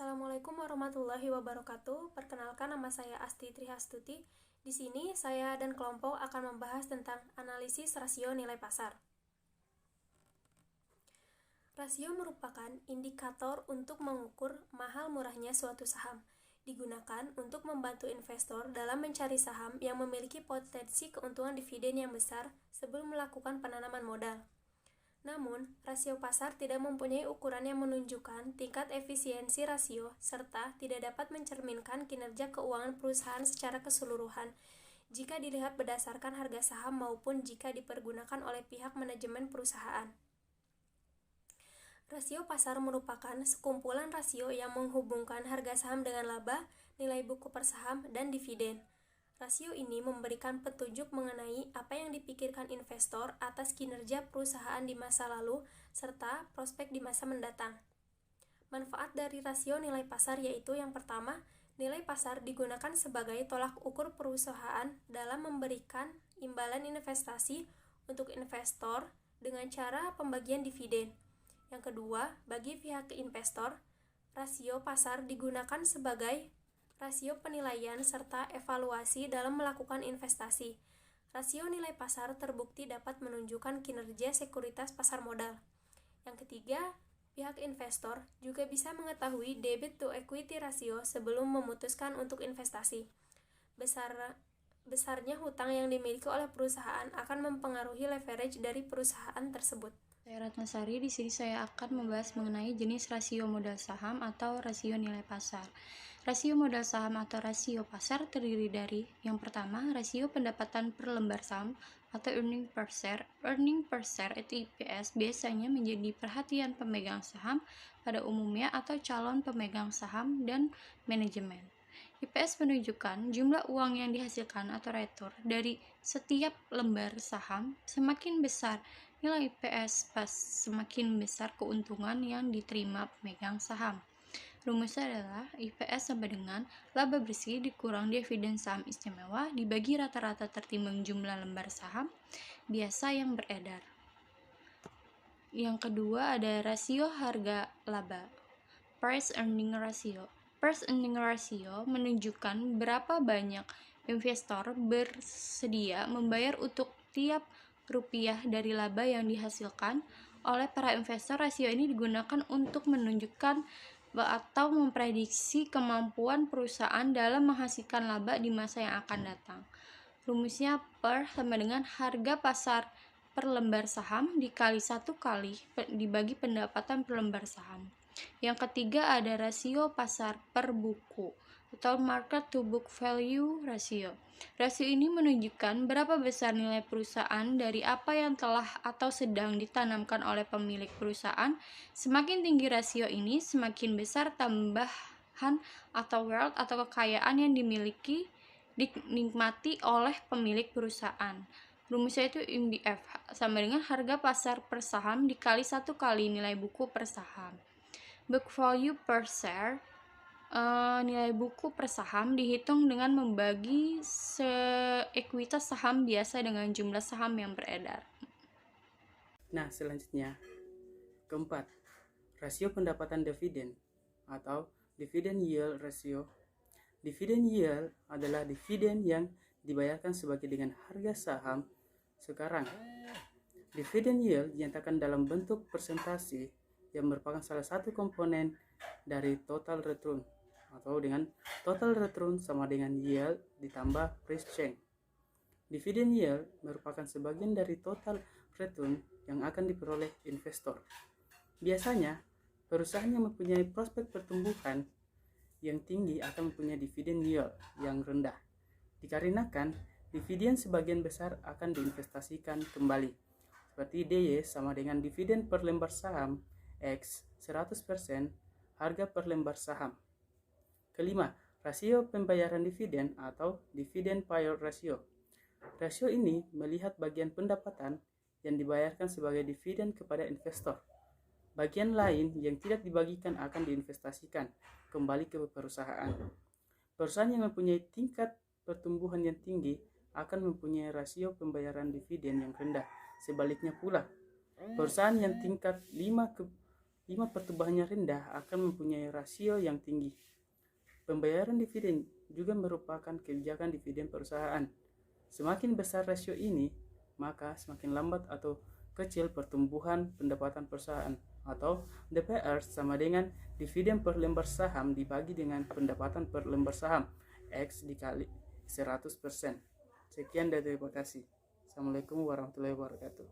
Assalamualaikum warahmatullahi wabarakatuh. Perkenalkan, nama saya Asti Trihastuti. Di sini saya dan kelompok akan membahas tentang analisis rasio nilai pasar. Rasio merupakan indikator untuk mengukur mahal murahnya suatu saham. Digunakan untuk membantu investor dalam mencari saham yang memiliki potensi keuntungan dividen yang besar sebelum melakukan penanaman modal. Namun, rasio pasar tidak mempunyai ukuran yang menunjukkan tingkat efisiensi rasio serta tidak dapat mencerminkan kinerja keuangan perusahaan secara keseluruhan jika dilihat berdasarkan harga saham maupun jika dipergunakan oleh pihak manajemen perusahaan. Rasio pasar merupakan sekumpulan rasio yang menghubungkan harga saham dengan laba, nilai buku per saham, dan dividen. Rasio ini memberikan petunjuk mengenai apa yang dipikirkan investor atas kinerja perusahaan di masa lalu serta prospek di masa mendatang. Manfaat dari rasio nilai pasar yaitu yang pertama, nilai pasar digunakan sebagai tolak ukur perusahaan dalam memberikan imbalan investasi untuk investor dengan cara pembagian dividen. Yang kedua, bagi pihak investor, rasio pasar digunakan sebagai rasio penilaian serta evaluasi dalam melakukan investasi. Rasio nilai pasar terbukti dapat menunjukkan kinerja sekuritas pasar modal. Yang ketiga, pihak investor juga bisa mengetahui debit to equity ratio sebelum memutuskan untuk investasi. Besarnya hutang yang dimiliki oleh perusahaan akan mempengaruhi leverage dari perusahaan tersebut. Saya Ratnasari. Di sini saya akan membahas mengenai jenis rasio modal saham atau rasio nilai pasar. Rasio modal saham atau rasio pasar terdiri dari yang pertama, rasio pendapatan per lembar saham atau earning per share. Earning per share atau EPS biasanya menjadi perhatian pemegang saham pada umumnya atau calon pemegang saham dan manajemen. IPS menunjukkan jumlah uang yang dihasilkan atau retur dari setiap lembar saham. Semakin besar nilai IPS, semakin besar keuntungan yang diterima pemegang saham. Rumusnya adalah IPS sama dengan laba bersih dikurang dividen saham istimewa dibagi rata-rata tertimbang jumlah lembar saham biasa yang beredar. Yang kedua ada rasio harga laba, price earning ratio. Price earning ratio menunjukkan berapa banyak investor bersedia membayar untuk tiap rupiah dari laba yang dihasilkan oleh para investor. Rasio ini digunakan untuk menunjukkan atau memprediksi kemampuan perusahaan dalam menghasilkan laba di masa yang akan datang. Rumusnya per sama dengan harga pasar per lembar saham dikali 1 kali dibagi pendapatan per lembar saham. Yang ketiga ada rasio pasar per buku atau market to book value ratio. Rasio ini menunjukkan berapa besar nilai perusahaan dari apa yang telah atau sedang ditanamkan oleh pemilik perusahaan. Semakin tinggi rasio ini, semakin besar tambahan atau wealth atau kekayaan yang dinikmati oleh pemilik perusahaan. Rumusnya itu IMDF sama dengan harga pasar per saham dikali 1 kali nilai buku per saham. Book value per share, nilai buku per saham dihitung dengan membagi ekuitas saham biasa dengan jumlah saham yang beredar. Nah, selanjutnya, keempat, rasio pendapatan dividen atau dividend yield ratio. Dividend yield adalah dividen yang dibayarkan sebagai dengan harga saham sekarang. Dividend yield dinyatakan dalam bentuk persentase yang merupakan salah satu komponen dari total return, atau dengan total return sama dengan yield ditambah price change. Dividend yield merupakan sebagian dari total return yang akan diperoleh investor. Biasanya, perusahaan yang mempunyai prospek pertumbuhan yang tinggi akan mempunyai dividen yield yang rendah, dikarenakan dividen sebagian besar akan diinvestasikan kembali. Seperti DY sama dengan dividen per lembar saham X 100% harga per lembar saham. Kelima, rasio pembayaran dividen atau dividend payout ratio. Rasio ini melihat bagian pendapatan yang dibayarkan sebagai dividen kepada investor. Bagian lain yang tidak dibagikan akan diinvestasikan kembali ke perusahaan. Perusahaan yang mempunyai tingkat pertumbuhan yang tinggi akan mempunyai rasio pembayaran dividen yang rendah. Sebaliknya pula, perusahaan yang tingkat 5 lima pertumbuhannya rendah akan mempunyai rasio yang tinggi. Pembayaran dividen juga merupakan kebijakan dividen perusahaan. Semakin besar rasio ini, maka semakin lambat atau kecil pertumbuhan pendapatan perusahaan, atau DPR sama dengan dividen per lembar saham dibagi dengan pendapatan per lembar saham X dikali 100%. Sekian dan terima kasih. Assalamualaikum warahmatullahi wabarakatuh.